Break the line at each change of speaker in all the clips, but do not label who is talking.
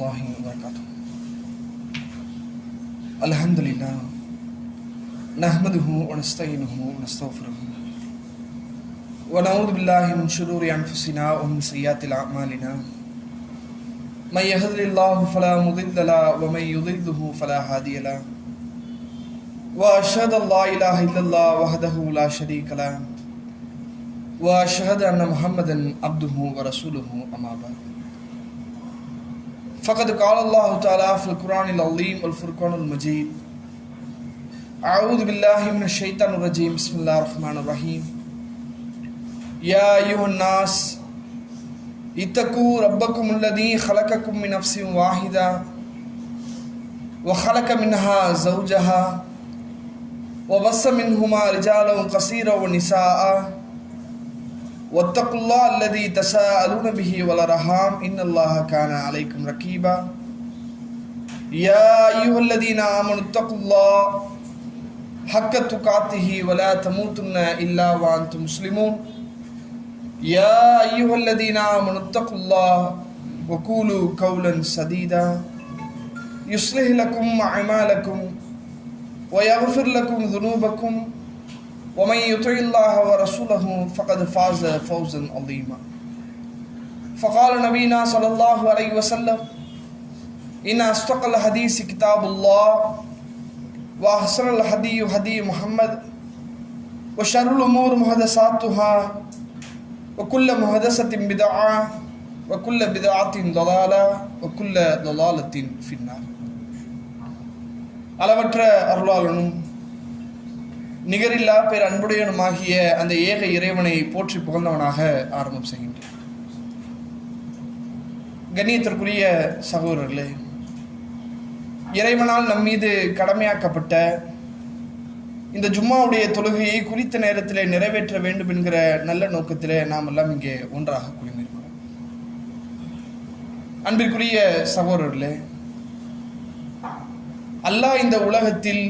வரஹ்மத்துல்லாஹி வபரகாத்துஹு. அல்ஹம்துலில்லாஹ் நஹ்மதுஹு வ நஸ்தஈனுஹு வ நஸ்தக்ஃபிருஹு வ நஊது பில்லாஹி மின் ஷுரூரி அன்ஃபுஸினா வ மின் ஸய்யிஆத்தில் அஅமாலினா. மை யஹ்தில்லாஹு ஃபலா முதில்ல லஹு வ மை யுதில்லுஹு ஃபலா ஹாதிய லஹு. வ அஷ்ஹது அல்லா இலாஹ இல்லல்லாஹ் வஹ்தஹு லா ஷரீக லஹு வ அஷ்ஹது அன்ன முஹம்மதன் அப்துஹு வ ரசூலுஹு அம்மா பஅத். فقد قال الله تعالى في القرآن العظيم والفرقان المجيد. أعوذ بالله من الشيطان الرجيم. بسم الله الرحمن الرحيم. يا أيها الناس اتقوا ربكم الذي خلقكم من نفس واحدة وخلق منها زوجها وبث منهما رجالا كثيرا ونساء واتقوا الله الذي تساءلون به والأرحام إن الله كان عليكم رقيبا. يا أيها الذين آمنوا اتقوا الله حق تقاته ولا تموتن إلا وأنتم مسلمون. يا أيها الذين آمنوا اتقوا الله وقولوا قولا سديدا يصلح لكم أعمالكم ويغفر لكم ذنوبكم ومن يطع الله ورسوله فقد فاز فوزا عظيما. فقال نبينا صلى الله عليه وسلم إن أصدق الحديث كتاب الله وأحسن الهدي هدي محمد وشر الأمور محدثاتها وكل محدثة بدعة وكل بدعة ضلالة وكل ضلالة في النار. அளவற்ற அருளாளனும் நிகரில்லா பேர் அன்புடையனுமாகிய அந்த ஏக இறைவனை போற்றி புகழ்ந்தவனாக ஆரம்பம் செய்கின்றேன். கண்ணியத்திற்குரிய சகோதரர்களே, இறைவனால் நம் மீது கடமையாக்கப்பட்ட இந்த ஜும்மாவுடைய தொழுகையை குறித்த நேரத்திலே நிறைவேற்ற வேண்டும் என்கிற நல்ல நோக்கத்திலே நாம் எல்லாம் இங்கே ஒன்றாக குழுமியிருக்கிறோம். அன்பிற்குரிய சகோதரர்களே, அல்லாஹ் இந்த உலகத்தில்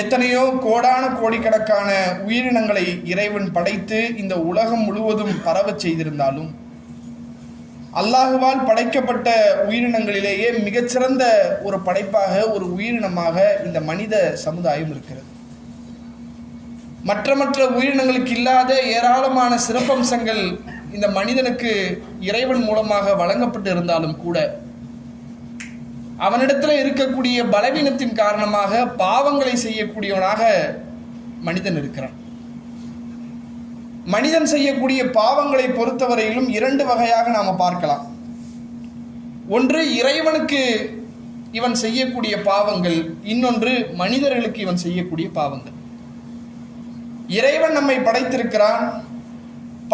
எத்தனையோ கோடான கோடிக்கணக்கான உயிரினங்களை இறைவன் படைத்து இந்த உலகம் முழுவதும் பரவச் செய்திருந்தாலும் அல்லாஹுவால் படைக்கப்பட்ட உயிரினங்களிலேயே மிகச்சிறந்த ஒரு படைப்பாக, ஒரு உயிரினமாக இந்த மனித சமுதாயம் இருக்கிறது. மற்ற உயிரினங்களுக்கு இல்லாத ஏராளமான சிறப்பம்சங்கள் இந்த மனிதனுக்கு இறைவன் மூலமாக வழங்கப்பட்டு இருந்தாலும் கூட அவனிடத்தில் இருக்கக்கூடிய பலவீனத்தின் காரணமாக பாவங்களை செய்யக்கூடியவனாக மனிதன் இருக்கிறான். மனிதன் செய்யக்கூடிய பாவங்களை பொறுத்தவரையிலும் இரண்டு வகையாக நாம பார்க்கலாம். ஒன்று இறைவனுக்கு இவன் செய்யக்கூடிய பாவங்கள், இன்னொன்று மனிதர்களுக்கு இவன் செய்யக்கூடிய பாவங்கள். இறைவன் நம்மை படைத்திருக்கிறான்.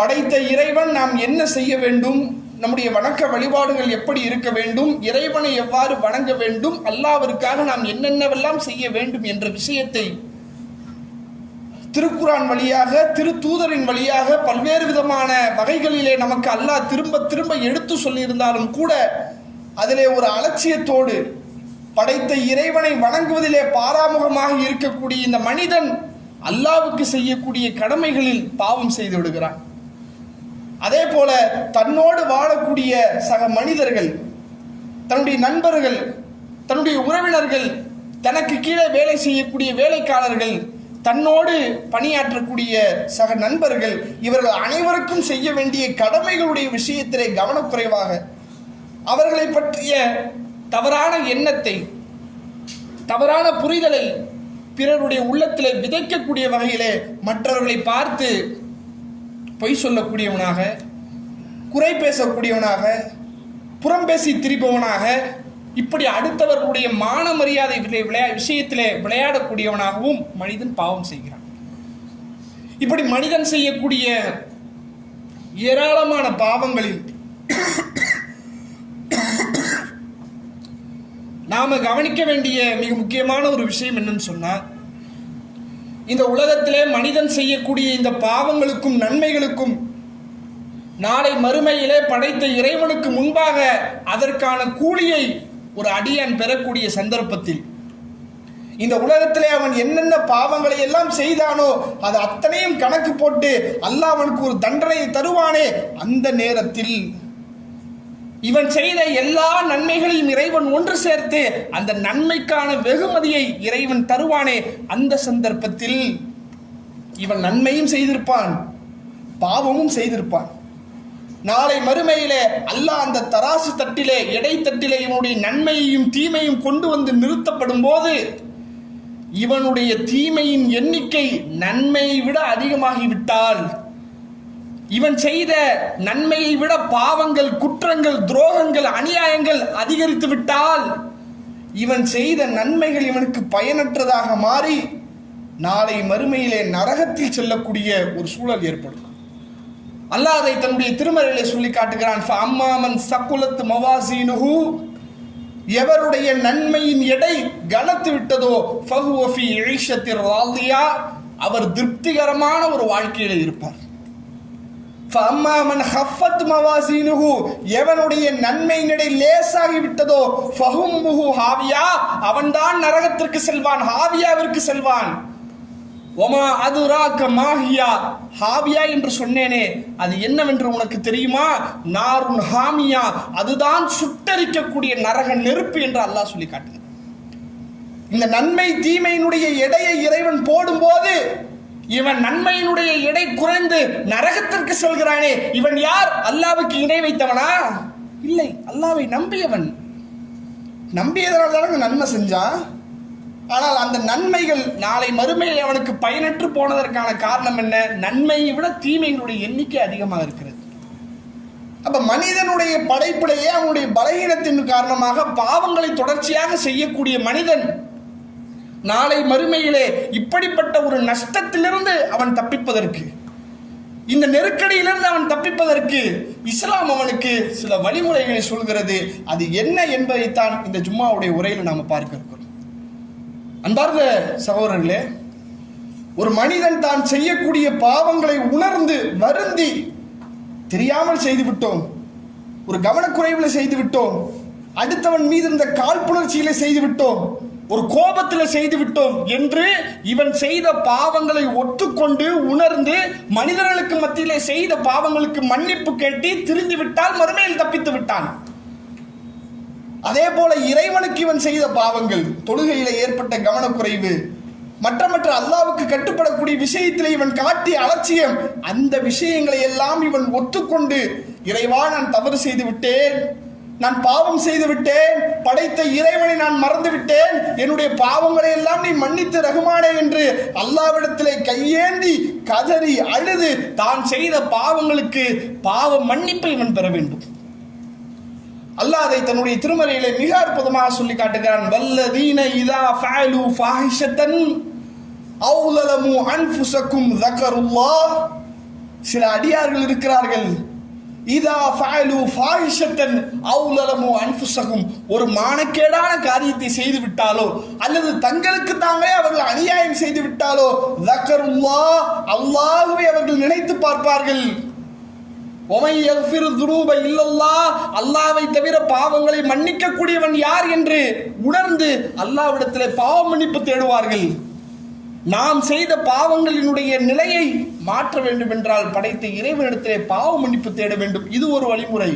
படைத்த இறைவன் நாம் என்ன செய்ய வேண்டும், நம்முடைய வணக்க வழிபாடுகள் எப்படி இருக்க வேண்டும், இறைவனை எவ்வாறு வணங்க வேண்டும், அல்லாஹ்விற்காக நாம் என்னென்னவெல்லாம் செய்ய வேண்டும் என்ற விஷயத்தை திருக்குரான் வழியாக, திருத்தூதரின் வழியாக பல்வேறு விதமான வகைகளிலே நமக்கு அல்லாஹ் திரும்ப திரும்ப எடுத்து சொல்லியிருந்தாலும் கூட அதிலே ஒரு அலட்சியத்தோடு படைத்த இறைவனை வணங்குவதிலே பாராமுகமாக இருக்கக்கூடிய இந்த மனிதன் அல்லாஹ்வுக்கு செய்யக்கூடிய கடமைகளில் பாவம் செய்து விடுகிறான். அதே போல தன்னோடு வாழக்கூடிய சக மனிதர்கள், தன்னுடைய நண்பர்கள், தன்னுடைய உறவினர்கள், தனக்கு கீழே வேலை செய்யக்கூடிய வேலைக்காரர்கள், தன்னோடு பணியாற்றக்கூடிய சக நண்பர்கள், இவர்கள் அனைவருக்கும் செய்ய வேண்டிய கடமைகளுடைய விஷயத்திலே கவனக்குறைவாக அவர்களை பற்றிய தவறான எண்ணத்தை, தவறான புரிதலை பிறருடைய உள்ளத்திலே விதைக்கக்கூடிய வகையிலே மற்றவர்களை பார்த்து பொய் சொல்லக்கூடியவனாக, குறை பேசக்கூடியவனாக, புறம் பேசி திரிப்பவனாக, இப்படி அடுத்தவர்களுடைய மான மரியாதை விஷயத்திலே விளையாடக்கூடியவனாகவும் மனிதன் பாவம் செய்கிறான். இப்படி மனிதன் செய்யக்கூடிய ஏராளமான பாவங்களில் நாம கவனிக்க வேண்டிய மிக முக்கியமான ஒரு விஷயம் என்னன்னு சொன்னால், இந்த உலகத்திலே மனிதன் செய்யக்கூடிய இந்த பாவங்களுக்கும் நன்மைகளுக்கும் நாளை மறுமையிலே படைத்த இறைவனுக்கு முன்பாக அதற்கான கூலியை ஒரு அடியான் பெறக்கூடிய சந்தர்ப்பத்தில் இந்த உலகத்திலே அவன் என்னென்ன பாவங்களை எல்லாம் செய்தானோ அது அத்தனையும் கணக்கு போட்டு அல்லாஹ் அவனுக்கு ஒரு தண்டனையை தருவானே, அந்த நேரத்தில் இவன் செய்த எல்லா நன்மைகளையும் இறைவன் ஒன்று சேர்த்து அந்த நன்மைக்கான வெகுமதியை இறைவன் தருவானே, அந்த சந்தர்ப்பத்தில் இவன் நன்மையும் செய்திருப்பான், பாவமும் செய்திருப்பான். நாளை மறுமையிலே அல்லாஹ் அந்த தராசு தட்டிலே, எடை தட்டிலே இவனுடைய நன்மையையும் தீமையும் கொண்டு வந்து நிறுத்தப்படும் போது இவனுடைய தீமையின் எண்ணிக்கை நன்மையை விட அதிகமாகிவிட்டால், இவன் செய்த நன்மையை விட பாவங்கள், குற்றங்கள், துரோகங்கள், அநியாயங்கள் அதிகரித்து விட்டால் இவன் செய்த நன்மைகள் இவனுக்கு பயனற்றதாக மாறி நாளை மறுமையிலே நரகத்தில் செல்லக்கூடிய ஒரு சூழல் ஏற்படும். அல்லாஹ் அதை தன்னுடைய திருமறையிலே சொல்லி காட்டுகிறான். ஃபஅம்மாமன் ஸகுலத் மவாஸீனுஹு, எவருடைய நன்மையின் எடை கனத்து விட்டதோ ஃபஹுவ ஃபீ ஈஷத்திர் ராதியா, அவர் திருப்திகரமான ஒரு வாழ்க்கையில இருப்பார். ஃபஅம்மாமன் ஹஃபத் மவாஸீனுஹு, எவனுடைய நன்மையின் எடை லேசாகி விட்டதோ ஃபஹும்முஹு ஹாவியா, அவன்தான் நரகத்திற்கு செல்வான், ஹாவியாவிற்கு செல்வான். ஒமா அதுராக மாஹியா, ஹாவியா என்று சொன்னேனே அது என்னவென்று உனக்கு தெரியுமா? நாருன் ஹாமியா, அதுதான் சுட்டரிக்கக்கூடிய நரக நெருப்பு என்று அல்லாஹ் சொல்லி காட்டுது. இந்த நன்மை தீமையினுடைய எடையை இறைவன் போடும்போது இவன் நன்மையினுடைய எடை குறைந்து நரகத்திற்கு செல்கிறானே, இவன் யார்? அல்லாஹ்வுக்கு இணை வைத்தவனா? இல்லை, அல்லாஹ்வை நம்பியவன். நம்பியதனால தானே நன்மை செஞ்சான். ஆனால் அந்த நன்மைகள் நாளை மறுமையில் அவனுக்கு பயனற்று போனதற்கான காரணம் என்ன? நன்மையை விட தீமைகளுடைய எண்ணிக்கை அதிகமாக இருக்கிறது. அப்ப மனிதனுடைய படைப்பிலேயே அவனுடைய பலகீனத்தின் காரணமாக பாவங்களை தொடர்ச்சியாக செய்யக்கூடிய மனிதன் நாளை மறுமையிலே இப்படிப்பட்ட ஒரு நஷ்டத்திலிருந்து அவன் தப்பிப்பதற்கு, இந்த நெருக்கடியிலிருந்து அவன் தப்பிப்பதற்கு இஸ்லாம் அவனுக்கு சில வழிமுறைகளை சொல்கிறது. அது என்ன என்பதைத்தான் இந்த ஜும்மாவுடைய உரையில் நாம் பார்க்க இருக்கிறோம். அன்பார்ந்த சகோதரர்களே, ஒரு மனிதன் தான் செய்யக்கூடிய பாவங்களை உணர்ந்து வருந்தி, தெரியாமல் செய்துவிட்டோம், ஒரு கவனக்குறைவில் செய்துவிட்டோம், அடுத்தவன் மீது இருந்த காழ்ப்புணர்ச்சியில செய்துவிட்டோம், ஒரு கோபத்தில் செய்துவிட்டோம் என்று இவன் செய்த பாவங்களை ஒத்துக்கொண்டு உணர்ந்து மனிதர்களுக்கு மத்தியிலே செய்த பாவங்களுக்கு மன்னிப்பு கேட்டு திருந்தி விட்டால் மறுமையில் தப்பித்து விட்டான். அதே போல இறைவனுக்கு இவன் செய்த பாவங்கள், தொழுகையில ஏற்பட்ட கவனக்குறைவு, மற்ற அல்லாஹ்வுக்கு கட்டுப்படக்கூடிய விஷயத்தில் இவன் காட்டிய அலட்சியம், அந்த விஷயங்களை எல்லாம் இவன் ஒத்துக்கொண்டு, இறைவா நான் தவறு செய்து விட்டேன், நான் பாவம் செய்து விட்டேன், படைத்த இறைவனை நான் மறந்து விட்டேன், என்னுடைய பாவங்களை எல்லாம் நீ மன்னித்து ரகுமானே என்று அல்லாஹ்விடத்திலே கையேந்தி கதறி அழுது தான் செய்த பாவங்களுக்கு பாவ மன்னிப்பை இவன் பெற வேண்டும். அல்லாஹ் அதை தன்னுடைய திருமறையிலே மிக அற்புதமாக சொல்லி காட்டுகிறான். வல்லதீன இதா ஃபஅலு ஃபாஹிஷத்தன் அவ் லலமு அன்ஃபுஸகும் ஸக்கருல்லாஹ், சில அடியார்கள் இருக்கிறார்கள், இதா ஃபஅலு ஃபாஹிஷத்தன் அவ் லலமு அன்ஃபுஸகும், ஒரு மானக்கேடான காரியத்தை செய்து விட்டாலோ அல்லது தங்களுக்கு தாங்களே அவர்கள் அநியாயம் செய்து விட்டாலோ ஸக்கருல்லாஹ், அல்லாஹ்வை அவர்கள் நினைத்து பார்ப்பார்கள். அல்லாஹ்வை தவிர பாவங்களை மன்னிக்க கூடியவன் யார் என்று உணர்ந்து அல்லாஹ்விடத்திலே பாவ மன்னிப்பு தேடுவார்கள். நாம் செய்த பாவங்களினுடைய நிலையை மாற்ற வேண்டும் என்றால் படைத்த இறைவனிடத்திலே பாவ மன்னிப்பு தேட வேண்டும். இது ஒரு வழிமுறை.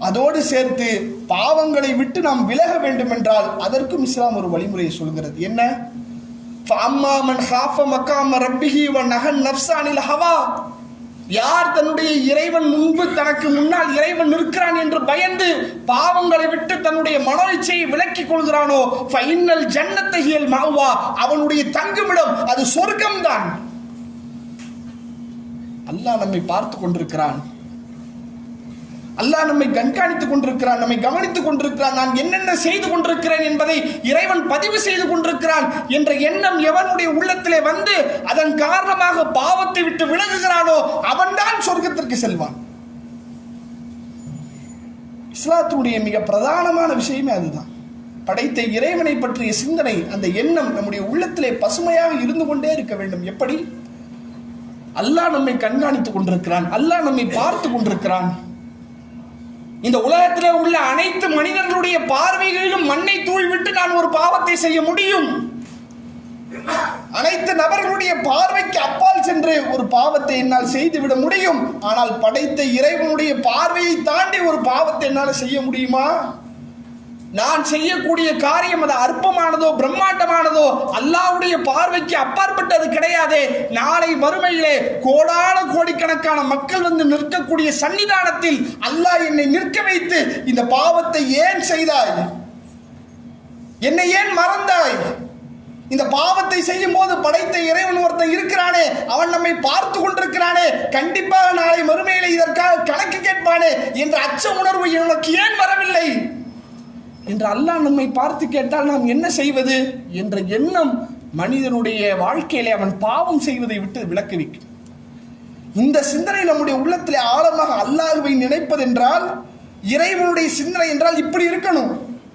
அதோடு சேர்த்து பாவங்களை விட்டு நாம் விலக வேண்டும் என்றால் அதற்கும் இஸ்லாம் ஒரு வழிமுறையை சொல்கிறது. என்ன? ஃபஅம்மாமன் ஹாஃப மகாம ரப்பிஹி வ நஹன் நஃப்ஸ அனில் ஹவா, யார் தன்னுடைய இறைவன் முன்பு தனக்கு முன்னால் இறைவன் நிற்கிறான் என்று பயந்து பாவங்களை விட்டு தன்னுடைய மனோ இச்சையை விலக்கிக் கொள்கிறானோ ஃபைனல் ஜன்னத்த ஹியல் மஅவா, அவனுடைய தங்குமிடம் அது சொர்க்கம்தான். அல்லாஹ் நம்மை பார்த்து கொண்டிருக்கிறான், அல்லாஹ் நம்மை கண்காணித்துக் கொண்டிருக்கிறான், நம்மை கவனித்துக் கொண்டிருக்கிறான், நான் என்னென்ன செய்து கொண்டிருக்கிறேன் என்பதை இறைவன் பதிவு செய்து கொண்டிருக்கிறான் என்ற எண்ணம் எவனுடைய உள்ளத்திலே வந்து அதன் காரணமாக பாவத்தை விட்டு விலகுகிறானோ அவன்தான் சொர்க்கத்திற்கு செல்வான். இஸ்லாத்துடைய மிக பிரதானமான விஷயமே அதுதான். படைத்த இறைவனை பற்றிய சிந்தனை, அந்த எண்ணம் நம்முடைய உள்ளத்திலே பசுமையாக இருந்து கொண்டே இருக்க வேண்டும். எப்படி? அல்லாஹ் நம்மை கண்காணித்துக் கொண்டிருக்கிறான், அல்லாஹ் நம்மை பார்த்து கொண்டிருக்கிறான். இந்த உலகத்தில் உள்ள அனைத்து மனிதர்களுடைய பார்வைகளிலும் மண்ணை தூவி விட்டு நான் ஒரு பாவத்தை செய்ய முடியும். அனைத்து நபர்களுடைய பார்வைக்கு அப்பால் சென்று ஒரு பாவத்தை என்னால் செய்துவிட முடியும். ஆனால் படைத்த இறைவனுடைய பார்வையை தாண்டி ஒரு பாவத்தை என்னால் செய்ய முடியுமா? நான் செய்யக்கூடிய காரியம் அது அற்பமானதோ பிரம்மாண்டமானதோ அல்லாஹ்வுடைய பார்வைக்கு அப்பாற்பட்டது கிடையாது. நாளை மறுமையிலே கோடான கோடிக்கணக்கான மக்கள் வந்து நிற்கக்கூடிய சன்னிதானத்தில் அல்லாஹ் என்னை நிற்க வைத்து இந்த பாவத்தை ஏன் செய்தாய், என்னை ஏன் மறந்தாய், இந்த பாவத்தை செய்யும் போது படைத்த இறைவன் ஒருத்தன் இருக்கிறானே, அவன் நம்மை பார்த்து கொண்டிருக்கிறானே, கண்டிப்பாக நாளை மறுமையிலே இதற்காக கணக்கு கேட்பானே என்ற அச்ச உணர்வு எனக்கு ஏன் வரவில்லை என்று அல்லாஹ் நம்மை பார்த்து கேட்டால் நாம் என்ன செய்வது என்ற எண்ணம் மனிதனுடைய வாழ்க்கையிலே அவன் பாவம் செய்வதை விட்டு விலக்கி வைக்கும். இந்த சிந்தனை நம்முடைய உள்ளத்திலே ஆழமாக அல்லாஹ்வை நினைப்பது என்றால், இறைவனுடைய சிந்தனை என்றால் இப்படி இருக்கணும்.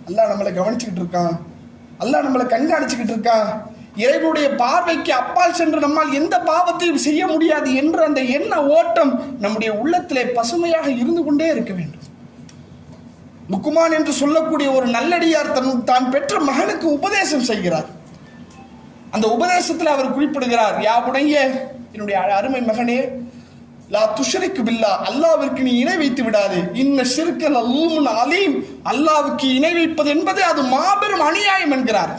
அல்லாஹ் நம்மளை கவனிச்சுக்கிட்டு இருக்கான், அல்லாஹ் நம்மளை கண்காணிச்சுக்கிட்டு இருக்கான், இறைவனுடைய பார்வைக்கு அப்பால் சென்று நம்மால் எந்த பாவத்தையும் செய்ய முடியாது என்ற அந்த எண்ண ஓட்டம் நம்முடைய உள்ளத்திலே பசுமையாக இருந்து கொண்டே இருக்க வேண்டும். லுக்மான் என்று சொல்லக்கூடிய ஒரு நல்லடியார் தான் பெற்ற மகனுக்கு உபதேசம் செய்கிறார். அந்த உபதேசத்தில் அவர் குறிப்பிடுகிறார், யா புனைய, என்னுடைய அருமை மகனே, லா துஷ்ரிக் பில்லா, அல்லாஹ்விற்கு நீ இணை வைத்து விடாதே, இன்ன ஷிர்க லஸூமுன் அலீம், அல்லாஹ்வுக்கு இணை வைப்பது என்பது அது மாபெரும் அநியாயம் என்கிறார்.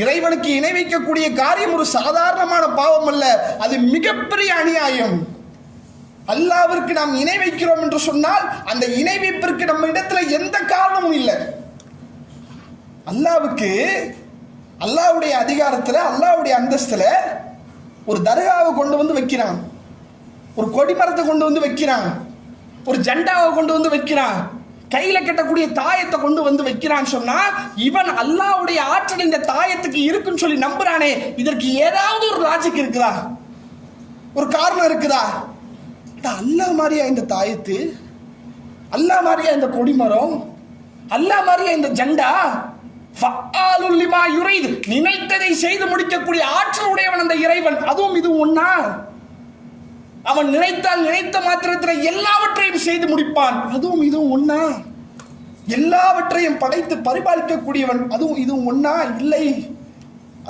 இறைவனுக்கு இணை வைக்கக்கூடிய காரியம் ஒரு சாதாரணமான பாவம் அல்ல, அது மிகப்பெரிய அநியாயம். அல்லாஹ்விற்கு நாம் இணை வைக்கிறோம் என்று சொன்னால் அந்த இணை வைப்பிற்கு நம்ம இடத்துல எந்த காரணமும் இல்லை. அல்லாஹ்வுக்கு அல்லாஹ்வுடைய அதிகாரத்துல அல்லாஹ்வுடைய அந்தஸ்துல ஒரு தர்காவை கொண்டு வந்து வைக்கிறான், ஒரு கொடிமரத்தை கொண்டு வந்து வைக்கிறான், ஒரு ஜெண்டாவை கொண்டு வந்து வைக்கிறான், கையில கட்டக்கூடிய தாயத்தை கொண்டு வந்து வைக்கிறான்னு சொன்னா இவன் அல்லாஹ்வுடைய ஆற்றல் இந்த தாயத்துக்கு இருக்குன்னு சொல்லி நம்புறானே, இதற்கு ஏதாவது ஒரு லாஜிக் இருக்குதா, ஒரு காரணம் இருக்குதா? அல்லாஹ் மாதிரியா இந்த தாயத்து, அல்லாஹ் மாதிரியா இந்த கொடிமரம், அல்லாஹ் மாதிரியா இந்த ஜெண்டா? ஃபஆலுல் லிமா யுரீத், நினைத்ததை செய்து முடிக்கக்கூடிய ஆற்றல் உடையவன் அந்த இறைவன். அதுவும் இது ஒண்ணா? அவன் நினைத்தால் நினைத்த மாத்திரத்தில் எல்லாவற்றையும் செய்து முடிப்பான். அதுவும் இதுவும் ஒண்ணா? எல்லாவற்றையும் படைத்து பரிபாலிக்கக்கூடியவன். அதுவும் இதுவும் ஒண்ணா? இல்லை.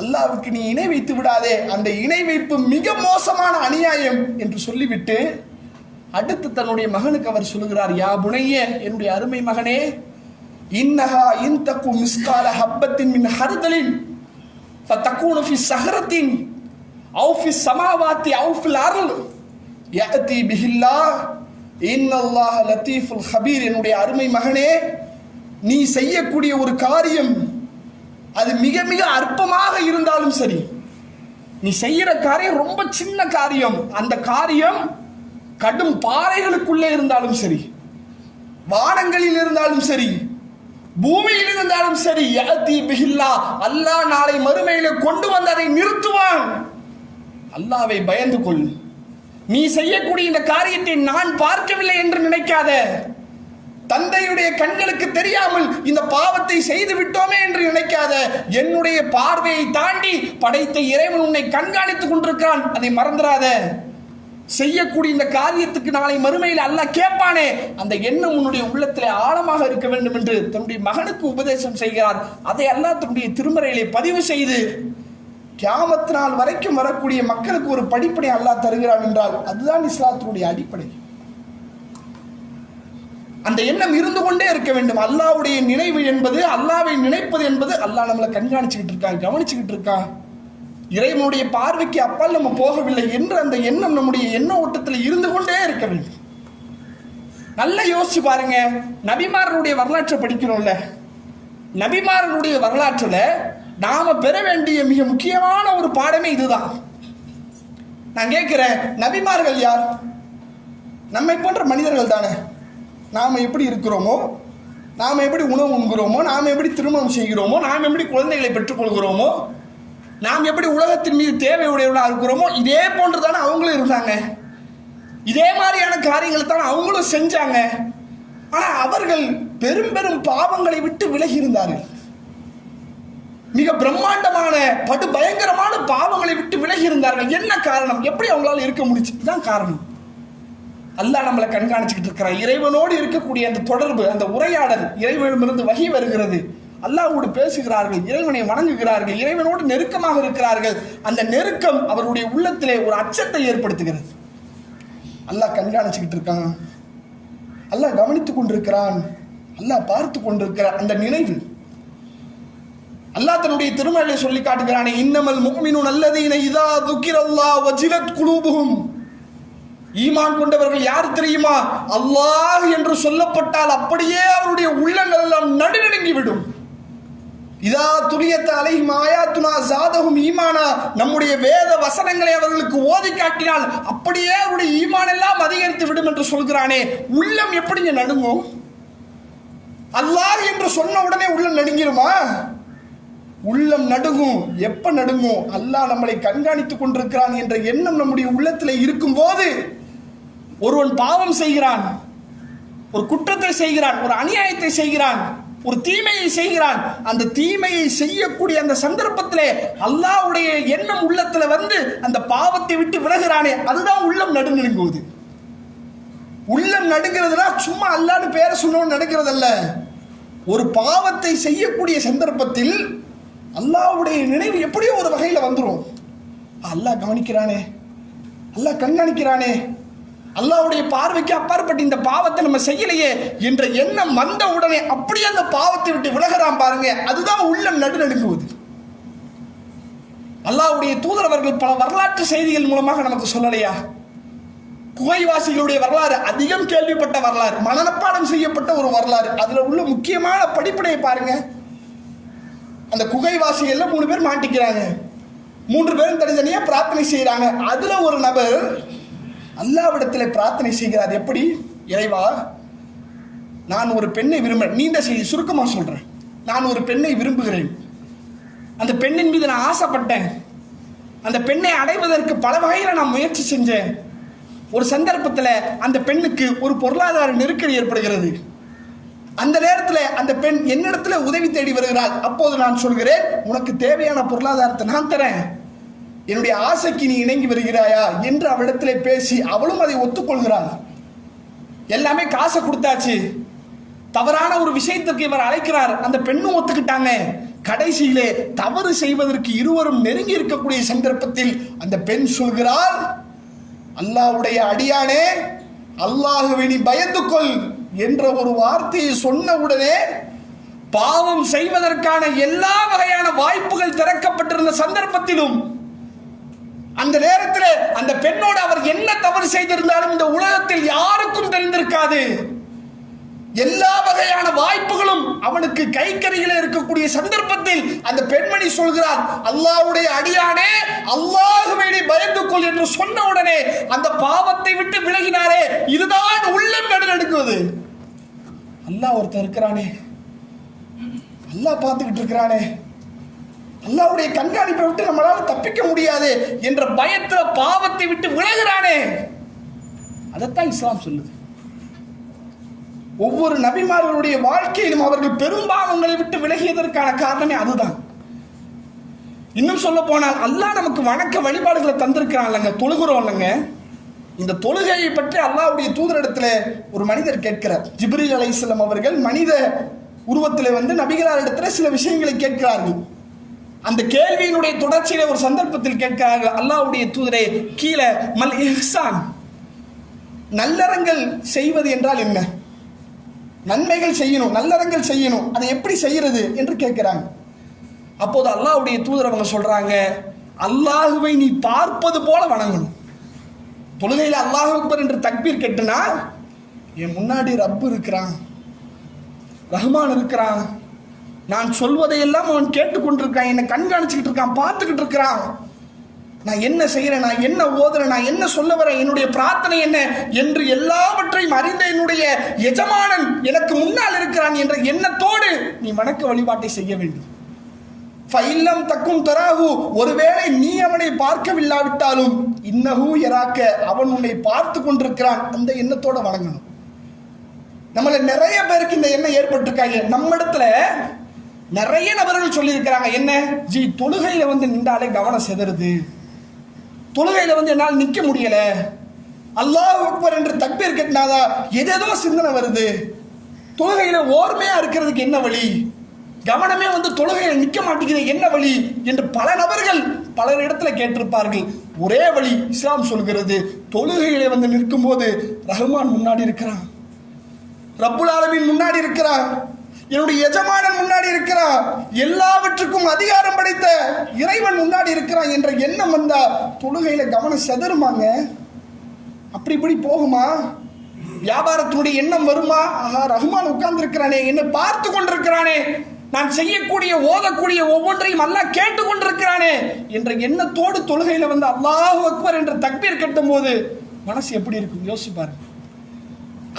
அல்லாஹ்வுக்கு நீ இணை வைத்து விடாதே, அந்த இணை வைப்பு மிக மோசமான அநியாயம் என்று சொல்லிவிட்டு அடுத்து தன்னுடைய மகனுக்கு அவர் சொல்லுகிறார், யா புனைய, என்னுடைய அருமை மகனே, இன்னஹா இன்தகு மிஸ்கால ஹப்பத்தின் மின் ஹர்தலின் ஃபதகூனு ஃபி ஸஹரத்தின் அவ் ஃபி ஸமாவாத்தி அவ் ஃபில் அர்ல் யஅதி பிஹில்லாஹ் இன்னல்லாஹ லத்தீஃபுல் ஹபீர். என்னுடைய அருமை மகனே, நீ செய்யக்கூடிய ஒரு காரியம் அது மிக மிக அற்பமாக இருந்தாலும் சரி, நீ செய்யற காரியம் ரொம்ப சின்ன காரியம், அந்த காரியம் கடும் பாறைகளுக்குள்ளே இருந்தாலும் சரி, வானங்களில் இருந்தாலும் சரி, பூமியில் இருந்தாலும் சரி, யஅதி பிஹில்லாஹ், அல்லாஹ் நாளை மறுமையில கொண்டு வந்து அதை நிறுத்துவான். அல்லாஹ்வை பயந்து கொள். நீ செய்யக்கூடிய இந்த காரியத்தை நான் பார்க்கவில்லை என்று நினைக்காத. தந்தையுடைய கண்களுக்கு தெரியாமல் இந்த பாவத்தை செய்து விட்டோமே என்று நினைக்காத. என்னுடைய பார்வையை தாண்டி படைத்த இறைவன் உன்னை கண்காணித்துக் கொண்டிருக்கிறான், அதை மறந்துடாத. செய்யக்கூடிய இந்த காரியத்துக்கு நாளை மறுமையில் அல்லாஹ் கேட்பானே, அந்த எண்ணம் உன்னுடைய உள்ளத்திலே ஆழமாக இருக்க வேண்டும் என்று தன்னுடைய மகனுக்கு உபதேசம் செய்கிறார். அதை அல்லாஹ் தன்னுடைய திருமறையிலே பதிவு செய்து கியாமத் நாள் வரைக்கும் வரக்கூடிய மக்களுக்கு ஒரு படிப்பனை அல்லாஹ் தருகிறான் என்றால் அதுதான் இஸ்லாத்தினுடைய அடிப்படை. அந்த எண்ணம் இருந்து கொண்டே இருக்க வேண்டும். அல்லாஹ்வுடைய நினைவு என்பது, அல்லாஹ்வை நினைப்பது என்பது, அல்லாஹ் நம்மளை கண்காணிச்சுக்கிட்டு இருக்கான், கவனிச்சுக்கிட்டு இருக்கான், இறைவனுடைய பார்வைக்கு அப்பால் நம்ம போகவில்லை என்ற அந்த எண்ணம் நம்முடைய எண்ண ஓட்டத்தில் இருந்து கொண்டே இருக்க வேண்டும். நல்லா யோசிச்சு பாருங்க, நபிமார்களுடைய வரலாற்றை படிக்கிறோம்ல, நபிமார்களுடைய வரலாற்றுல நாம பெற வேண்டிய மிக முக்கியமான ஒரு பாடமே இதுதான். நான் கேட்கிறேன், நபிமார்கள் யார்? நம்மை போன்ற மனிதர்கள் தானே. நாம் எப்படி இருக்கிறோமோ, நாம் எப்படி உணவு உண்கிறோமோ, நாம் எப்படி திருமணம் செய்கிறோமோ, நாம் எப்படி குழந்தைகளை பெற்றுக்கொள்கிறோமோ, நாம் எப்படி உலகத்தின் மீது தேவையுடையவர்களாக இருக்கிறோமோ, இதே போன்று தானே அவங்களும் இருந்தாங்க. இதே மாதிரியான காரியங்களை தான் அவங்களும் செஞ்சாங்க. ஆனால் அவர்கள் பெரும் பெரும் பாவங்களை விட்டு விலகி இருந்தார்கள். மிக பிரம்மாண்டமான படு பயங்கரமான பாவங்களை விட்டு விலகி இருந்தார்கள். என்ன காரணம்? எப்படி அவங்களால இருக்க முடிச்சு? இதுதான் காரணம். அல்லாஹ் நம்மளை கண்காணிச்சுக்கிட்டு இருக்கிறான். இறைவனோடு இருக்கக்கூடிய அந்த தொடர்பு, அந்த உரையாடல், இறைவனிடமிருந்து வகி வருகிறது. அல்லாஹ்வோடு பேசுகிறார்கள், இறைவனை வணங்குகிறார்கள், இறைவனோடு நெருக்கமாக இருக்கிறார்கள். அந்த நெருக்கம் அவருடைய உள்ளத்திலே ஒரு அச்சத்தை ஏற்படுத்துகிறது. அல்லாஹ் கண்காணிச்சுக்கிட்டு இருக்கான், அல்லாஹ் கவனித்துக் கொண்டிருக்கிறான், அல்லாஹ் பார்த்து கொண்டிருக்கிறான். அந்த நினைவு அல்லாஹ் தன்னுடைய திருமறையை சொல்லி காட்டுகிறானே, இன்னமல் முஃமினூன அல்லதீன இதா துக்கிரல்லாஹ் வஜிலத் குலூபுஹும். ஈமான் கொண்டவர்கள் யார் தெரியுமா? அல்லாஹ் என்று சொல்லப்பட்டால் அப்படியே அவருடைய உள்ளங்கள் எல்லாம் நடுநடுங்கி விடும். இதா துலியத் அலைஹிம் ஆயாத்துனா ஸாதஹும் ஈமானா. நம்முடைய வேத வசனங்களை அவர்களுக்கு ஓதி காட்டினால் அப்படியே அவருடைய ஈமான் எல்லாம் அதிகரித்து விடும் என்று சொல்கிறானே, உள்ளம் எப்படிங்க நடுங்கும்? அல்லாஹ் என்று சொன்ன உடனே உள்ளம் நடுங்கிருமா? உள்ளம் நடுங்கும். எப்ப நடுங்கும்? அல்லாஹ் நம்மளை கண்காணித்துக் கொண்டிருக்கிறான் என்ற எண்ணம் நம்முடைய உள்ளத்தில் இருக்கும் போது. ஒருவன் பாவம் செய்கிறான், ஒரு குற்றத்தை செய்கிறான், ஒரு அநியாயத்தை செய்கிறான், ஒரு தீமையை செய்கிறான். அந்த தீமையை செய்யக்கூடிய அந்த சந்தர்ப்பத்திலே அல்லாஹ்வுடைய எண்ணம் உள்ளத்துல வந்து அந்த பாவத்தை விட்டு விலகிறானே, அதுதான் உள்ளம் நடுங்குவது. உள்ளம் நடுங்கிறதுனா சும்மா அல்லாஹ்னு பேரை சொன்னோன்னு நடுங்கிறதல்ல. ஒரு பாவத்தை செய்யக்கூடிய சந்தர்ப்பத்தில் அல்லாஹ்வுடைய நினைவு எப்படியோ ஒரு வகையில் வந்துடும். அல்லாஹ் கவனிக்கிறானே, அல்லாஹ் கண்காணிக்கிறானே, அல்லாஹ்வுடைய பார்வைக்கு அப்பாற்பட்டு இந்த பாவத்தை நம்ம செய்யலையே என்ற எண்ணம் வந்த உடனே அப்படியே அந்த பாவத்தை விட்டு விலகிறான் பாருங்க, அதுதான் உள்ளம் நடுநடுங்குவது. அல்லாஹ்வுடைய தூதரவர்கள் பல வரலாற்று செய்திகள் மூலமாக நமக்கு சொல்லலையா? குகைவாசிகளுடைய வரலாறு அதிகம் கேள்விப்பட்ட வரலாறு, மனப்பாடம் செய்யப்பட்ட ஒரு வரலாறு. அதுல உள்ள முக்கியமான படிப்பினையை பாருங்க. அந்த குகைவாசிகள்ல 3 பேர் மாட்டிக்கிறாங்க, 3 பேரும் தனித்தனியா பிரார்த்தனை செய்யறாங்க. அதுல ஒரு நபர் அல்லாஹ்விடத்தில் பிரார்த்தனை செய்கிறார். எப்படி? இறைவா, நான் ஒரு பெண்ணை விரும்புகிறேன். நீண்ட செய்தி சுருக்கமா சொல்றேன். நான் ஒரு பெண்ணை விரும்புகிறேன், அந்த பெண்ணின் மீது நான் ஆசைப்பட்டேன், அந்த பெண்ணை அடைவதற்கு பல வகையில் நான் முயற்சி செஞ்சேன். ஒரு சந்தர்ப்பத்தில் அந்த பெண்ணுக்கு ஒரு பொருளாதார நெருக்கடி ஏற்படுகிறது. அந்த நேரத்தில் அந்த பெண் என்னிடத்துல உதவி தேடி வருகிறாள். அப்போது நான் சொல்கிறேன், உனக்கு தேவையான பொருளாதாரத்தை நான் தரேன், என்னுடைய ஆசைக்கு நீ இணங்கி வருகிறாயா என்று அவளிடத்திலே பேசி அவளும் அதை ஒத்துக்கொள்கிறாள். எல்லாமே காசை கொடுத்தாச்சு. தவறான ஒரு விஷயத்திற்கு இவர் அழைக்கிறார், அந்த பெண்ணும் ஒத்துக்கிட்டாங்க. கடைசியிலே தவறு செய்வதற்கு இருவரும் நெருங்கி இருக்கக்கூடிய சந்தர்ப்பத்தில் அந்த பெண் சொல்கிறாள், அல்லாஹ்வுடைய அடியானே, அல்லாஹ்வை நீ பயந்து கொள் என்ற ஒரு வார்த்தையை சொன்ன உடனே பாவம் செய்வதற்கான எல்லா வகையான வாய்ப்புகள் திறக்கப்பட்டிருந்த சந்தர்ப்பத்திலும் அந்த நேரத்தில் அந்த பெண்ணோடு அவர் என்ன தவறு செய்திருந்தாலும் இந்த உலகத்தில் யாருக்கும் தெரிந்திருக்காது. எல்லா வகையான வாய்ப்புகளும் அவனுக்கு கைக்கரியில் இருக்கக்கூடிய சந்தர்ப்பத்தில் அந்த பெண்மணி சொல்கிறார், அல்லாஹ்வுடைய அடியானே, அல்லாஹ்வை நீ பயந்து கொள் என்று சொன்ன உடனே அந்த பாவத்தை விட்டு விலகினாரே, இதுதான் உள்ளம் நடுநடுங்குவது. அல்லாஹ் ஒருத்தன் இருக்கிறானே, அல்லாஹ் பார்த்துக்கிட்டு இருக்கிறானே, அல்லாஹ்வுடைய கண்காணிப்பை விட்டு நம்மளால தப்பிக்க முடியாது என்ற பயத்துல பாவத்தை விட்டு விலகிறானே, அதைத்தான் இஸ்லாம் சொல்லுது. ஒவ்வொரு நபிமார்களுடைய வாழ்க்கையிலும் அவர்கள் பெரும்பாவங்களை விட்டு விலகியதற்கான காரணமே அதுதான். இன்னும் சொல்ல போனால் அல்லாஹ் நமக்கு வணக்க வழிபாடுகளை தந்திருக்கிறான்லங்க, தொழுகிறோம் இல்லைங்க. இந்த தொழுகையை பற்றி அல்லாஹ்வுடைய தூதரிடத்தில் ஒரு மனிதர் கேட்கிறார். ஜிப்ரீல் அலைஹிஸ்ஸலாம் அவர்கள் மனித உருவத்தில் வந்து நபிகளாரிடத்தில் சில விஷயங்களை கேட்கிறார்கள். அந்த கேள்வியினுடைய தொடர்ச்சியில ஒரு சந்தர்ப்பத்தில் கேட்கிறார்கள், அல்லாஹ்வுடைய தூதரே, கீழே மல் இஹ்சான், நல்லறங்கள் செய்வது என்றால் என்ன? நன்மைகள் செய்யணும், நல்லறங்கள் செய்யணும், அதை எப்படி செய்யறது என்று கேட்கிறாங்க. அப்போது அல்லாஹ்வுடைய தூதர் அவங்க சொல்றாங்க, அல்லாஹுவை நீ பார்ப்பது போல வணங்கணும். தொழுகையில் அல்லாஹ் அக்பர் என்று தக்பீர் கட்டுனா என் முன்னாடி ரப்பு இருக்கிறான், ரஹ்மான் இருக்கிறான், நான் சொல்வதையெல்லாம் அவன் கேட்டுக்கொண்டிருக்கான், என்னை கண்காணிச்சுக்கிட்டு இருக்கான், பார்த்துக்கிட்டு இருக்கிறான், நான் என்ன செய்யறேன், நான் என்ன ஓதுறேன், நான் என்ன சொல்ல வரேன், என்னுடைய பிரார்த்தனை என்ன என்று எல்லாவற்றையும் அறிந்த என்னுடைய எஜமானன் எனக்கு முன்னால் இருக்கிறான் என்ற எண்ணத்தோடு நீ வணக்க வழிபாட்டை செய்ய வேண்டும். ஃபைல்லம் தக்கும் தராஹு, ஒருவேளை நீ அவனை பார்க்கவில்லாவிட்டாலும் இன்னஹு யராக்க, அவன் உன்னை பார்த்து கொண்டிருக்கிறான், அந்த எண்ணத்தோட வணங்கணும். நம்மள நிறைய பேருக்கு இந்த எண்ணம் ஏற்பட்டிருக்காங்க. நம்ம இடத்துல நிறைய நபர்கள் சொல்லி இருக்கிறாங்க, என்ன ஜி தொழுகையில வந்து நின்றாலே கவனம் செதறுது, தொழுகையில வந்து என்னால் நிக்க முடியல, அல்லாஹ் அக்பர் என்று தக்பீர் கட்டினாதா ஏதேதோ சிந்தனை வருது, தொழுகையில ஓர்மையா இருக்கிறதுக்கு என்ன வழி, கவனமே தொழுகையில் நிற்க மாட்டேங்குது, என்ன வழி என்று பல நபர்கள் பல இடத்துல கேட்டிருப்பார்கள். ஒரே வழி இஸ்லாம் சொல்கிறது, தொழுகையிலே நிற்கும் போது ரஹ்மான் முன்னாடி இருக்கிறான், ரப்புல் ஆலமீன் முன்னாடி இருக்கிறான், என்னுடைய எஜமானன் முன்னாடி இருக்கிறான், எல்லாவற்றுக்கும் அதிகாரம் படைத்த இறைவன் முன்னாடி இருக்கிறான் என்ற எண்ணம் வந்தா தொழுகையில கவனம் செதறுமாங்க. அப்படி இப்படி போகுமா? வியாபாரத்தினுடைய எண்ணம் வருமா? ஆஹா, ரஹ்மான் உட்கார்ந்து இருக்கிறானே, என்னை பார்த்து கொண்டிருக்கிறானே, நான் செய்யக்கூடிய ஓதக்கூடிய ஒவ்வொன்றையும் அல்லாஹ் கேட்டு கொண்டிருக்கிறானே என்ற எண்ணத்தோடு தொழுகையில அல்லாஹு அக்பர் என்ற தக்பீர் கட்டும் போது மனசு எப்படி இருக்கும் யோசிப்பாரு.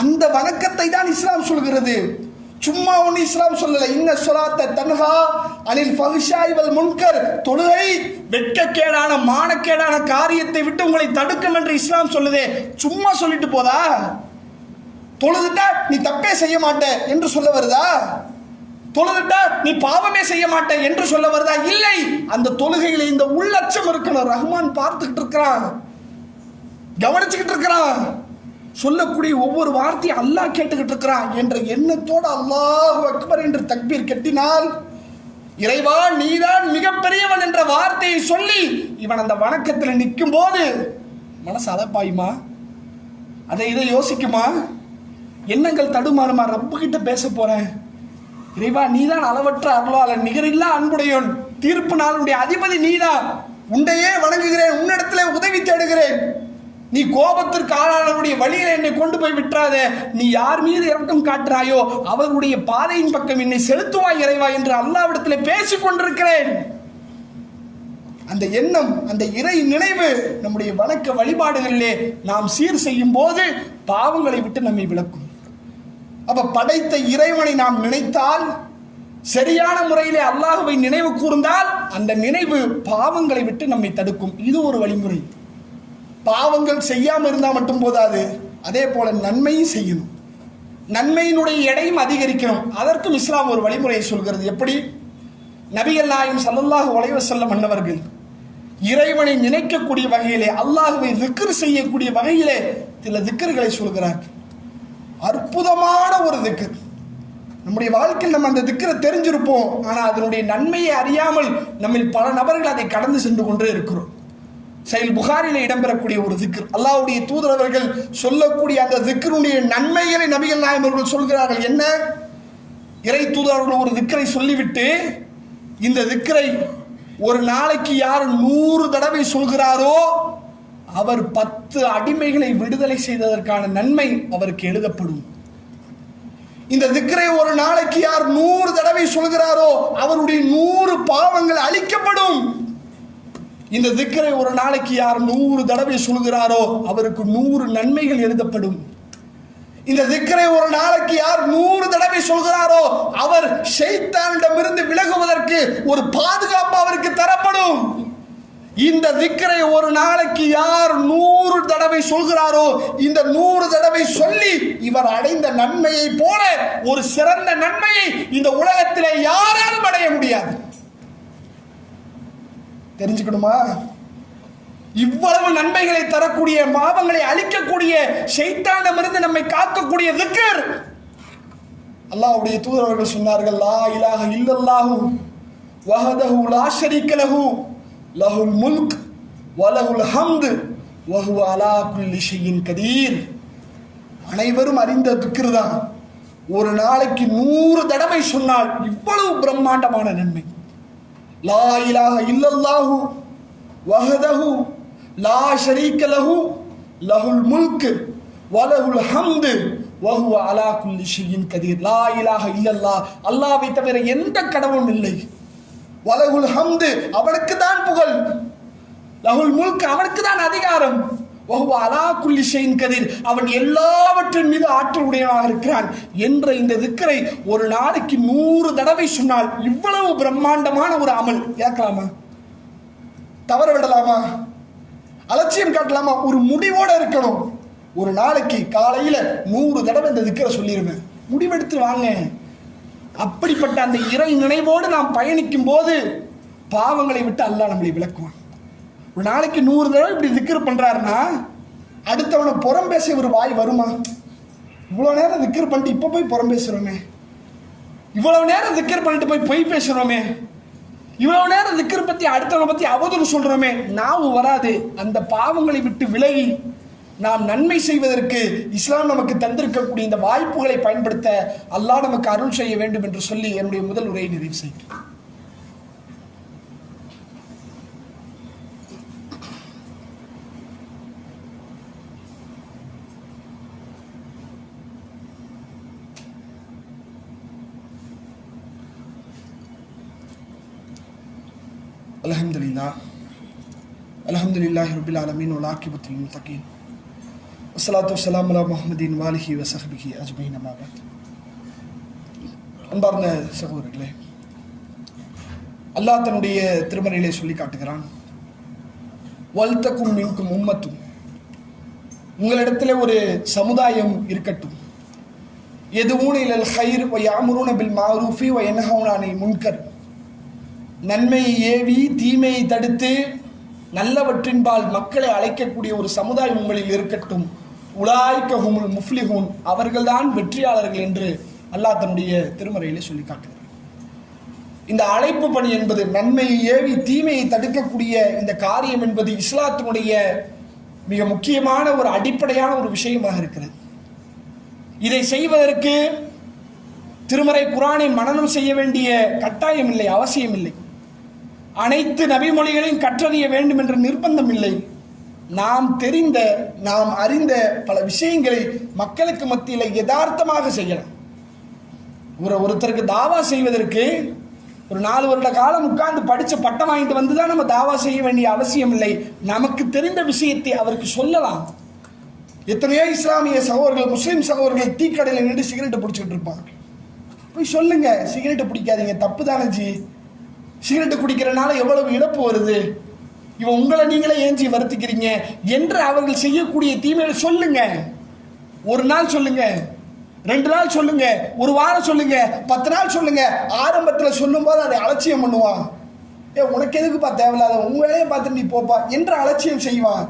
அந்த வணக்கத்தை தான் இஸ்லாம் சொல்கிறது. சும்மா ஒன்று இஸ்லாம் சொல்லல. இன்ன ஸலாத்த தன்ஹா அனில் ஃபஹ்ஷாய் வல் முன்கர், தொழுகை வெட்கக்கேடான மானக்கேடான காரியத்தை விட்டு உங்களை தடுக்கும் என்று இஸ்லாம் சொல்லுதே. சும்மா சொல்லிட்டு போதா? தொழுதுட்டா நீ தப்பே செய்ய மாட்ட என்று சொல்ல வருதா? தொழுதுட்டா நீ பாவமே செய்ய மாட்ட என்று சொல்ல வருதா? இல்லை. அந்த தொழுகையில இந்த உள்ளட்சம் இருக்கணும். ரஹ்மான் பார்த்துக்கிட்டு இருக்கிறான், கவனிச்சுக்கிட்டு இருக்கிறான், சொல்லக்கூடிய ஒவ்வொரு வார்த்தையும் அல்லாஹ் கேட்டுக்கிட்டு இருக்கிறான் என்ற எண்ணத்தோடு அல்லாஹு அக்பர் என்று தக்பீர் கட்டினால், இறைவா நீதான் மிகப்பெரியவன் என்ற வார்த்தையை சொல்லி இவன் அந்த வணக்கத்தில் நிற்கும் போது மனசு அலப்பாயுமா? அதை இதை யோசிக்குமா? எண்ணங்கள் தடுமாறுமா? ரப்பு கிட்ட பேச போறேன், இறைவா நீதான் அளவற்ற அருளாளன், நிகரில்லா அன்புடையோன், தீர்ப்பு நாளுடைய அதிபதி நீதான், உன்னையே வணங்குகிறேன், உன்னிடத்திலே உதவி தேடுகிறேன், நீ கோபத்திற்கு ஆளாளருடைய வழியில என்னை கொண்டு போய் விட்டுறாதே, நீ யார் மீது இரக்கம் காட்டுறாயோ அவர்களுடைய பாதையின் பக்கம் என்னை செலுத்துவாய் இறைவா என்று அல்லாஹ்விடத்திலே பேசிக் கொண்டிருக்கிறேன். அந்த எண்ணம், அந்த இறை நினைவு நம்முடைய வணக்க வழிபாடுகளிலே நாம் சீர் செய்யும் போது பாவங்களை விட்டு நம்மை விலக்கும். அப்ப படைத்த இறைவனை நாம் நினைத்தால், சரியான முறையிலே அல்லாஹ்வை நினைவு கூர்ந்தால் அந்த நினைவு பாவங்களை விட்டு நம்மை தடுக்கும். இது ஒரு வழிமுறை. பாவங்கள் செய்யாம இருந்தா மட்டும் போதாது, அதே போல நன்மையும் செய்யணும், நன்மையினுடைய எடையும் அதிகரிக்கணும். அதற்கும் இஸ்லாம் ஒரு வழிமுறையை சொல்கிறது. எப்படி? நபிகள் நாயகம் ஸல்லல்லாஹு அலைஹி வஸல்லம் அன்னவர்கள் இறைவனை நினைக்கக்கூடிய வகையிலே, அல்லாஹ்வை திக்ர் செய்யக்கூடிய வகையிலே சில திக்ர்களை சொல்கிறார். அற்புதமான ஒரு திக்ர். நம்முடைய வாழ்க்கையில் நம்ம அந்த திக்ரை தெரிஞ்சிருப்போம், ஆனால் அதனுடைய நன்மையை அறியாமல் நம்மில் பல நபர்கள் அதை கடந்து சென்று கொண்டே இருக்கிறோம். சஹீஹ் புகாரிலே இடம்பெறக்கூடிய ஒரு திக்ர், அல்லாஹ்வுடைய தூதர் அவர்கள் சொல்லக்கூடிய அந்த திக்ருடைய நன்மைகளை நபிகள் நாயகம் அவர்கள் சொல்கிறார்கள். என்ன? இறை தூதர் அவர்கள் ஒரு திக்ரை சொல்லிவிட்டு, இந்த திக்ரை ஒரு நாளைக்கு யார் 100 தடவை சொல்கிறாரோ அவர் 10 அடிமைகளை விடுதலை செய்ததற்கான நன்மை அவருக்கு எழுதப்படும். இந்த திக்ரை ஒரு நாளைக்கு யார் 100 தடவை சொல்கிறாரோ அவருடைய 100 பாவங்கள் அழிக்கப்படும். இந்த திக்ரை ஒரு நாளைக்கு யார் 100 தடவை சொல்கிறாரோ அவருக்கு 100 நன்மைகள் எழுதப்படும். இந்த திக்ரை ஒரு நாளைக்கு யார் 100 தடவை சொல்கிறாரோ அவர் ஷைத்தானிடமிருந்து விலகுவதற்கு ஒரு பாதுகாப்பு அவருக்கு தரப்படும். இந்த திக்ரை ஒரு நாளைக்கு யார் 100 தடவை சொல்கிறாரோ, இந்த 100 தடவை சொல்லி இவர் அடைந்த நன்மையை போல ஒரு சிறந்த நன்மையை இந்த உலகத்திலே யாராலும் அடைய முடியாது. தெரிஞ்சுக்கணுமா? இவ்வளவு நன்மைகளை தரக்கூடிய, பாவங்களை அழிக்கக்கூடிய, ஷைத்தானிடமிருந்து நம்மை காக்கக்கூடிய திக்ர். அல்லாஹ்வுடைய தூதர் அவர்கள் சொன்னார்கள், லா இலாஹ இல்லல்லாஹு வஹதஹு லா ஷரீக லஹு லஹுல் முல்க் வலஹுல் ஹம்து வஹுவ அலா குல்லி ஷைஇன் கதீர். அனைவரும் அறிந்த திக்ர் தான். ஒரு நாளைக்கு 100 தடவை சொன்னால் இவ்வளவு பிரம்மாண்டமான நன்மை. லா இலாஹ இல்லல்லாஹு வஹதஹு லா ஷரீக லஹு லஹுல் முல்க் வலஹுல் ஹம்து வஹுவ அலா குல்லி ஷைஇன் கதீர். லா இலாஹ இல்லல்லாஹ், அல்லாஹ்வை தவிர எந்த கடவுளும் இல்லை. வலஹுல் ஹம்து, அவனுக்கு தான் புகழ். லஹுல் முல்க், அவனுக்கு தான் அதிகாரம். வஹுவ அலா குல்லி ஷைஇன் கதீர், அவன் எல்லாவற்றின் மீது ஆற்றல் உடையவனாக இருக்கிறான் என்ற இந்த திக்ரை ஒரு நாளைக்கு 100 தடவை சொன்னால் இவ்வளவு பிரம்மாண்டமான ஒரு அமல் கேட்கலாமா? தவற விடலாமா? அலட்சியம் காட்டலாமா? ஒரு முடிவோட இருக்கணும். ஒரு நாளைக்கு காலையில 100 தடவை இந்த திக்ரை சொல்லிருவேன், முடிவெடுத்து வாங்க. அப்படிப்பட்ட அந்த இறை நினைவோடு நாம் பயணிக்கும் போது பாவங்களை விட்டு அல்லாஹ் நம்மளை விலக்குவான். ஒரு நாளைக்கு 100 தடவை இப்படி திக்ர் பண்றாருன்னா அடுத்தவனை புறம் பேச ஒரு வாய் வருமா? இவ்வளோ நேரம் திக்ர் பண்ணிட்டு இப்போ போய் புறம் பேசுறோமே, இவ்வளவு நேரம் திக்கர் பண்ணிட்டு போய் பொய் பேசுறோமே, இவ்வளவு நேரம் திக்கர் பத்தி அடுத்தவங்க பத்தி அவதூறு சொல்றோமே, நாவு வராது. அந்த பாவங்களை விட்டு விலகி நாம் நன்மை செய்வதற்கு இஸ்லாம் நமக்கு தந்திருக்கக்கூடிய இந்த வாய்ப்புகளை பயன்படுத்த அல்லாஹ் நமக்கு அருள் செய்ய வேண்டும் என்று சொல்லி என்னுடைய முதல் உரையை நிறைவு செய்கிறேன். அல்ஹம்துலில்லாஹி ரப்பில் ஆலமீன் வல் ஆகிபத்துல் முத்தகீன் வஸ்ஸலாத்து வஸ்ஸலாமு அலா முஹம்மதின் வாலிஹி வஸஹ்பிஹி அஜ்மஈன். அம்மா பஅத். அன்பார்ந்த சகோதரர்களே, அல்லாஹ் தன்னுடைய திருமறையிலே சொல்லி காட்டுகிறான், வல்தகும் மின்கும் உம்மத்தும், உங்களிடத்திலே ஒரு சமுதாயம் இருக்கட்டும், யதுஊன இலல் கைர் வ யஅமுரூன பில் மஅரூஃபி வ யன்ஹவுன அனில் முன்கர், நன்மையை ஏவி தீமையை தடுத்து நல்லவற்றின்பால் மக்களை அழைக்கக்கூடிய ஒரு சமுதாயம் உங்களில் இருக்கட்டும். உலாய்க ஹுமுல் முஃப்லிஹூன், அவர்கள்தான் வெற்றியாளர்கள் என்று அல்லாஹ் தன்னுடைய திருமறையிலே சொல்லி காட்டுகிறார். இந்த அழைப்பு பணி என்பது, நன்மையை ஏவி தீமையை தடுக்கக்கூடிய இந்த காரியம் என்பது இஸ்லாத்தினுடைய மிக முக்கியமான ஒரு அடிப்படையான ஒரு விஷயமாக இருக்கிறது. இதை செய்வதற்கு திருமறை குர்ஆனை மனனம் செய்ய வேண்டிய கட்டாயம் இல்லை, அவசியம் இல்லை. அனைத்து நபிமொழிகளையும் கற்றறிய வேண்டும் என்ற நிர்பந்தம் இல்லை. நாம் தெரிந்த, நாம் அறிந்த பல விஷயங்களை மக்களுக்கு மத்தியில் யதார்த்தமாக செய்யலாம். ஒருத்தருக்கு தாவா செய்வதற்கு ஒரு 4 வருட காலம் உட்கார்ந்து படிச்ச பட்டம் வாங்கிட்டு வந்துதான் நம்ம தாவா செய்ய வேண்டிய அவசியம் இல்லை. நமக்கு தெரிந்த விஷயத்தை அவருக்கு சொல்லலாம். எத்தனையோ இஸ்லாமிய சகோதரர்கள், முஸ்லீம் சகோதரர்கள் டீக்கடையில் நின்று சிகரெட்டை பிடிச்சிட்டு இருப்பாங்க. போய் சொல்லுங்க, சிகரெட்டை பிடிக்காதீங்க, தப்பு தானே ஜி, சிகரெட்டு குடிக்கிறனால எவ்வளவு இழப்பு வருது, இவன் உங்களை நீங்களே ஏஞ்சி வருத்திக்கிறீங்க என்று அவர்கள் செய்யக்கூடிய தீமையை சொல்லுங்க. ஒரு நாள் சொல்லுங்க, 2 நாள் சொல்லுங்க, ஒரு வாரம் சொல்லுங்க, 10 நாள் சொல்லுங்க. ஆரம்பத்தில் சொல்லும் போது அதை அலட்சியம் பண்ணுவான். உனக்கு எதுக்குப்பா தேவையில்லாத, உங்க வேலையை பார்த்து நீ போப்பா என்று அலட்சியம் செய்வான்.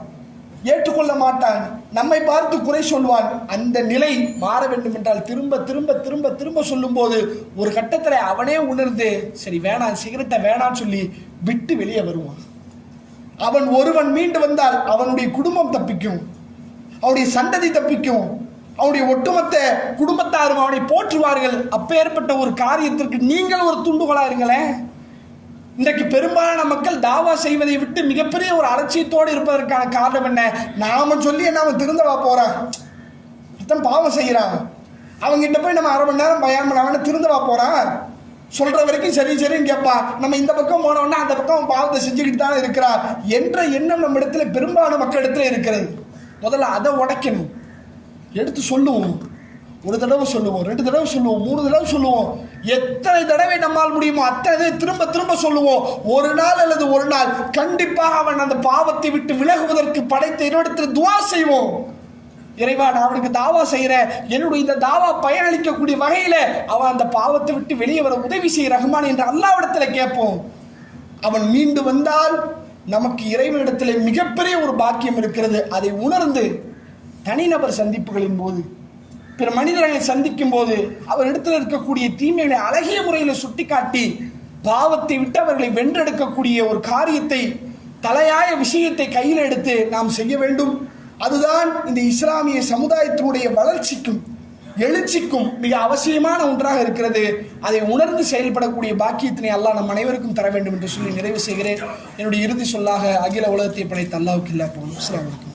ஏற்றுக்கொள்ள மாட்டான், நம்மை பார்த்து குறை சொல்வான். அந்த நிலை மாற வேண்டும் என்றால் திரும்ப திரும்ப திரும்ப திரும்ப சொல்லும் போது ஒரு கட்டத்தில் அவனே உணர்ந்து சரி வேணாம், சிகரெட்டை வேணான்னு சொல்லி விட்டு வெளியே வருவான். அவன் ஒருவன் மீண்டு வந்தால் அவனுடைய குடும்பம் தப்பிக்கும், அவனுடைய சந்ததி தப்பிக்கும், அவனுடைய ஒட்டுமொத்த குடும்பத்தாரும் அவனை போற்றுவார்கள். அப்பேற்பட்ட ஒரு காரியத்திற்கு நீங்கள் ஒரு துண்டுகோலா இருங்களேன். இன்றைக்கு பெரும்பாலான மக்கள் தாவா செய்வதை விட்டு மிகப்பெரிய ஒரு அலட்சியத்தோடு இருப்பதற்கான காரணம் என்ன? நாம சொல்லி நாம திருந்தவா போறான், பாவம் செய்யறான், அவங்கிட்ட போய் நம்ம 1/2 மணி நேரம் பயான் பண்ண திருந்தவா போறான், சொல்ற வரைக்கும் சரி சரின்னு கேட்பா. நம்ம இந்த பக்கம் போனோம்னா அந்த பக்கம் பாவத்தை செஞ்சுக்கிட்டு தானே இருக்கிறார் என்ற எண்ணம் நம்ம இடத்துல பெரும்பாலான மக்கள் இடத்துல இருக்கிறது. முதல்ல அதை உடைக்கணும். எடுத்து சொல்லுவோம், 1 தடவை சொல்லுவோம், 2 தடவை சொல்லுவோம், 3 தடவை சொல்லுவோம். எத்தனை தடவை நம்மால் முடியுமோ அத்தனை திரும்ப திரும்ப சொல்லுவோம். ஒரு நாள் அல்லது ஒரு நாள் கண்டிப்பாக அவன் அந்த பாவத்தை விட்டு விலகுவதற்கு படைத்த என்னிடத்தில் துவா செய்வோம். இறைவா, நான் அவனுக்கு தாவா செய்கிறேன், என்னுடைய இந்த தாவா பயனளிக்கக்கூடிய வகையில அவன் அந்த பாவத்தை விட்டு வெளியே வர உதவி செய்ய ரஹ்மான் என்று அல்லாஹ்விடத்தில் கேட்போம். அவன் மீண்டு வந்தால் நமக்கு இறைவனிடத்தில் மிகப்பெரிய ஒரு பாக்கியம் இருக்கிறது. அதை உணர்ந்து தனிநபர் சந்திப்புகளின் போது, பிற மனிதர்களை சந்திக்கும் போது அவரிடத்தில் இருக்கக்கூடிய தீமைகளை அழகிய முறையில் சுட்டிக்காட்டி பாவத்தை விட்டு அவர்களை வென்றெடுக்கக்கூடிய ஒரு காரியத்தை, தலையாய விஷயத்தை கையில் எடுத்து நாம் செய்ய வேண்டும். அதுதான் இந்த இஸ்லாமிய சமுதாயத்தினுடைய வளர்ச்சிக்கும் எழுச்சிக்கும் மிக அவசியமான ஒன்றாக இருக்கிறது. அதை உணர்ந்து செயல்படக்கூடிய பாக்கியத்தினை அல்லாஹ் நம் அனைவருக்கும் தர வேண்டும் என்று சொல்லி நிறைவு செய்கிறேன். என்னுடைய இறுதி சொல்லாக அகில உலகத்தை படைத்த அல்லாஹ்வுக்கு எல்லா புகழும். அஸ்ஸலாமு அலைக்கும்.